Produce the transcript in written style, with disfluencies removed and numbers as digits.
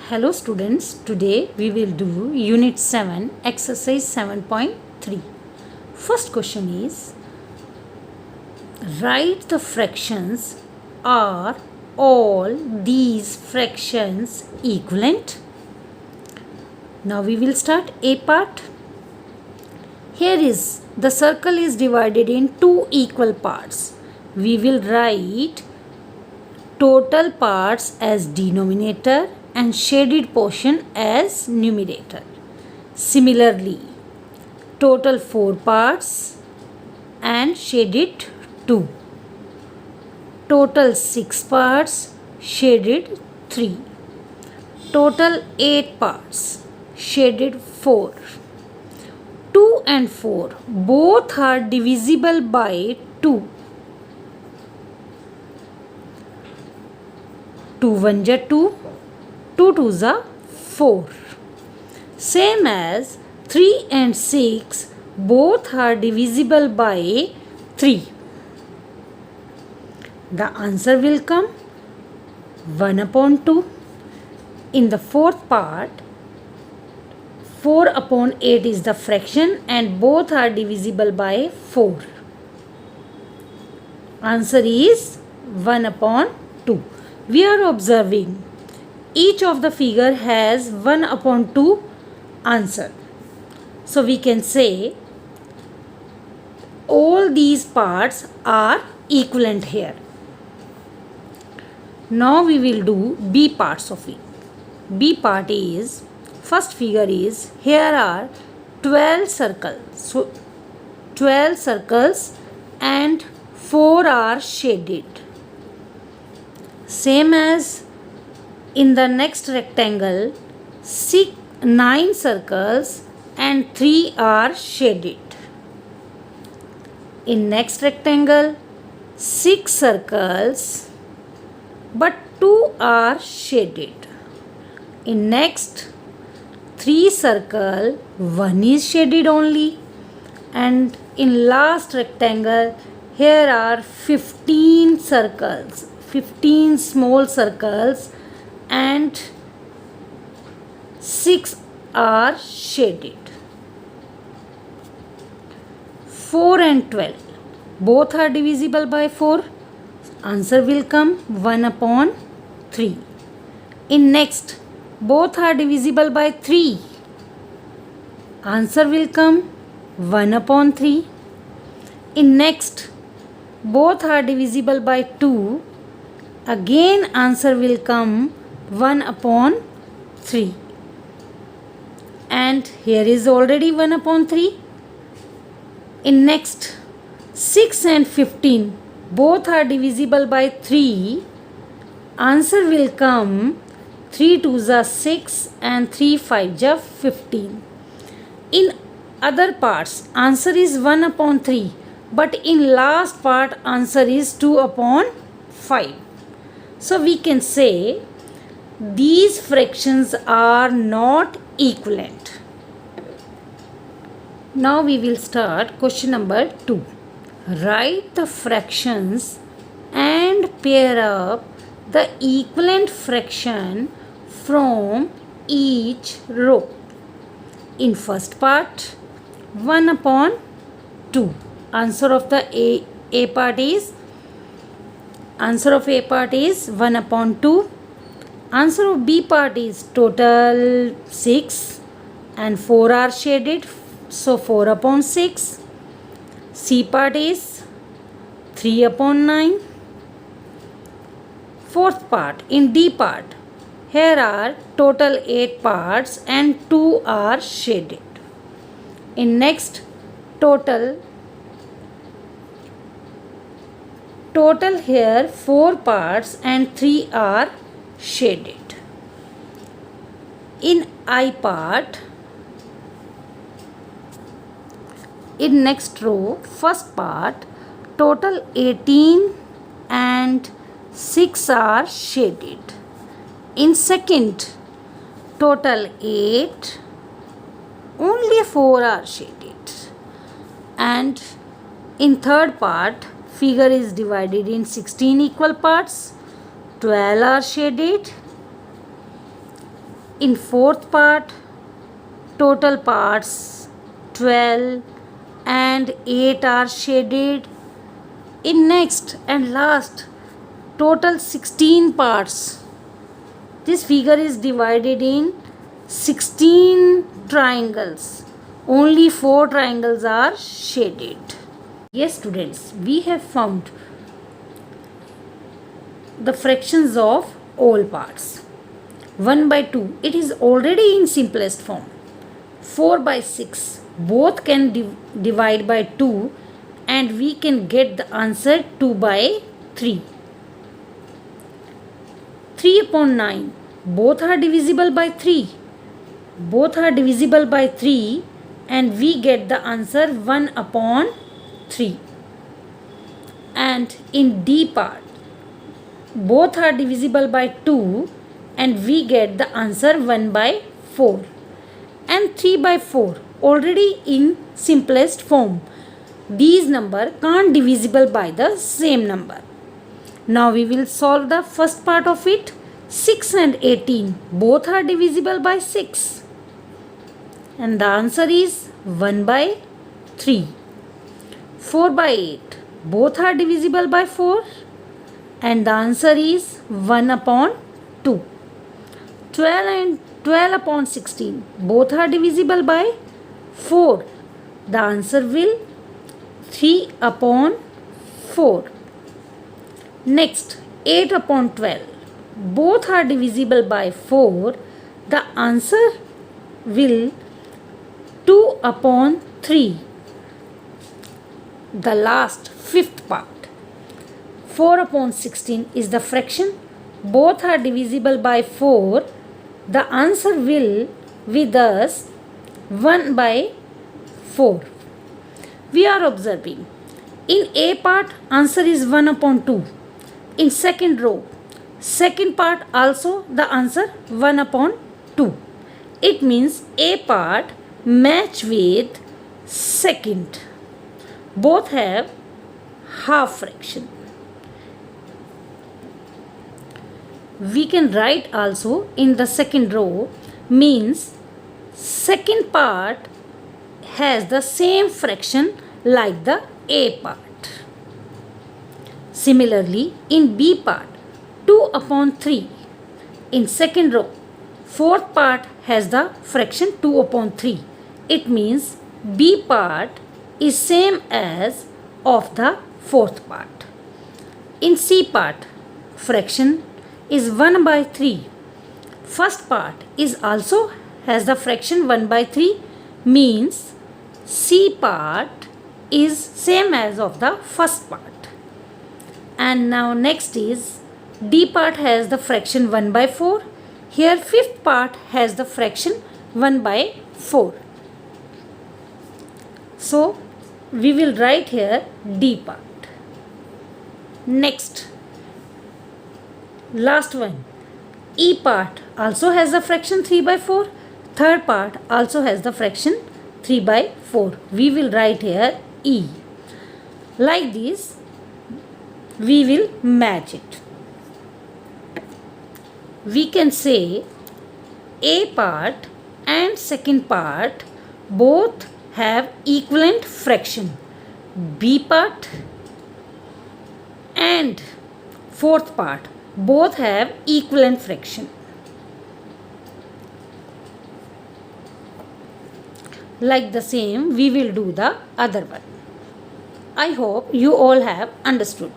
Hello students, today we will do Unit 7, Exercise 7.3. First question is, write the fractions. Are all these fractions equivalent? Now we will start A part. Here is, the circle is divided in two equal parts. We will write total parts as denominator and shaded portion as numerator. Similarly, total 4 parts and shaded 2. Total 6 parts, shaded 3. Total 8 parts, shaded 4. 2 and 4 both are divisible by 2. 2 1 ja 2, 2 2 ja 4. Same as 3 and 6 both are divisible by 3. The answer will come 1 upon 2. In the fourth part, 4 upon 8 is the fraction and both are divisible by 4. Answer is 1 upon 2. We are observing each of the figure has 1 upon 2 answer. So we can say all these parts are equivalent here. Now we will do B parts of it. B part is, first figure is, here are 12 circles. So 12 circles and 4 are shaded. Same as in the next rectangle, 9 circles and 3 are shaded. In next rectangle, 6 circles but 2 are shaded. In next 3 circle, 1 is shaded only. And in last rectangle, here are 15 circles, 15 small circles and 6 are shaded. 4 and 12 both are divisible by 4. Answer will come 1 upon 3. In next, both are divisible by 3. Answer will come 1 upon 3. In next, both are divisible by 2. Again answer will come 1 upon 3. And here is already 1 upon 3. In next, 6 and 15 both are divisible by 3. Answer will come 3 2s are 6 and 3 5s are 15. In other parts, answer is 1 upon 3. But in last part, answer is 2 upon 5. So we can say these fractions are not equivalent. Now we will start question number 2. Write the fractions and pair up the equivalent fraction from each row. In first part, 1 upon 2. Answer of the A part is, answer of A part is 1 upon 2. Answer of B part is total 6 and 4 are shaded, so 4 upon 6. C part is 3 upon 9. Fourth part, in D part, here are total 8 parts and 2 are shaded. In next, total here 4 parts and 3 are shaded. In I part, in next row, first part, total 18 and 6 are shaded. In second, total 8, only 4 are shaded. And in third part, figure is divided in 16 equal parts. 12 are shaded In fourth part, total parts 12 and 8 are shaded. In next and last, total 16 parts. This figure is divided in 16 triangles. Only 4 triangles are shaded. Yes, students, we have found the fractions of all parts. 1 by 2, it is already in simplest form. 4 by 6, both can divide by 2 and we can get the answer 2 by 3. 3 upon 9, both are divisible by 3. Both are divisible by 3 and we get the answer 1 upon 3. And in D part, both are divisible by 2 and we get the answer 1 by 4. And 3 by 4, already in simplest form. These numbers can't divisible by the same number. Now we will solve the first part of it. 6 and 18, both are divisible by 6. And the answer is 1 by 3. 4 by 8, both are divisible by 4. And the answer is 1 upon 2. 12 upon 16, both are divisible by 4. The answer will 3 upon 4. Next, 8 upon 12, both are divisible by 4. The answer will 2 upon 3. The last, fifth part, 4 upon 16 is the fraction. Both are divisible by 4. The answer will with us 1 by 4. We are observing. In A part, answer is 1 upon 2. In second row, second part also the answer 1 upon 2. It means A part match with second. Both have half fraction. We can write also in the second row, means second part has the same fraction like the A part. Similarly, in B part, 2 upon 3. In second row, fourth part has the fraction 2 upon 3. It means B part is same as of the fourth part. In C part, fraction is 1 by 3. First part is also has the fraction 1 by 3, means C part is same as of the first part. And now next is D part has the fraction 1 by 4. Here fifth part has the fraction 1 by 4. So we will write here D part. Next, last one, E part also has the fraction 3 by 4. Third part also has the fraction 3 by 4. We will write here E. Like this, we will match it. We can say A part and second part both have equivalent fraction. B part and fourth part both have equivalent fraction. Like the same, we will do the other one. I hope you all have understood.